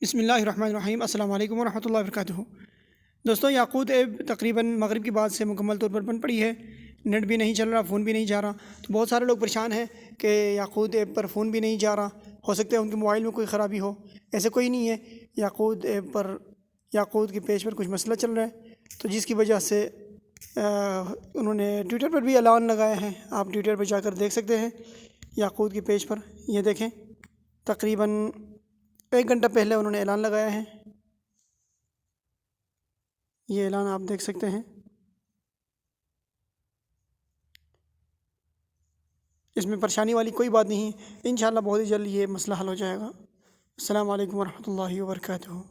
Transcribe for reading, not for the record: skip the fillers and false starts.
बिस्मिल्लाहिर्रहमानिर्रहीम अस्सलाम वालेकुम वरहमतुल्लाहि वबरकातुहू। दोस्तों, याकूत ऐप तकरीबन मगरिब के बाद से मुकम्मल तौर पर बंद पड़ी है। नेट भी नहीं चल रहा, फ़ोन भी नहीं जा रहा। तो बहुत सारे लोग परेशान हैं कि याकूत ऐप पर फ़ोन भी नहीं जा रहा। हो सकता है उनके मोबाइल में कोई ख़राबी हो। ऐसे कोई नहीं है। याकूत ऐप पर याकूत के पेज पर कुछ मसला चल रहा है, तो जिसकी वजह से उन्होंने ट्विटर पर भी ऐलान लगाया है। आप ट्विटर पर जाकर देख सकते हैं याकूत के पेज पर। ये देखें, तकरीबन 1 घंटा पहले उन्होंने ऐलान लगाया है। ये ऐलान आप देख सकते हैं। इसमें परेशानी वाली कोई बात नहीं है। इंशाअल्लाह बहुत ही जल्द ये मसला हल हो जाएगा। अस्सलाम वालेकुम वरहमतुल्लाहि वबरकातुहू।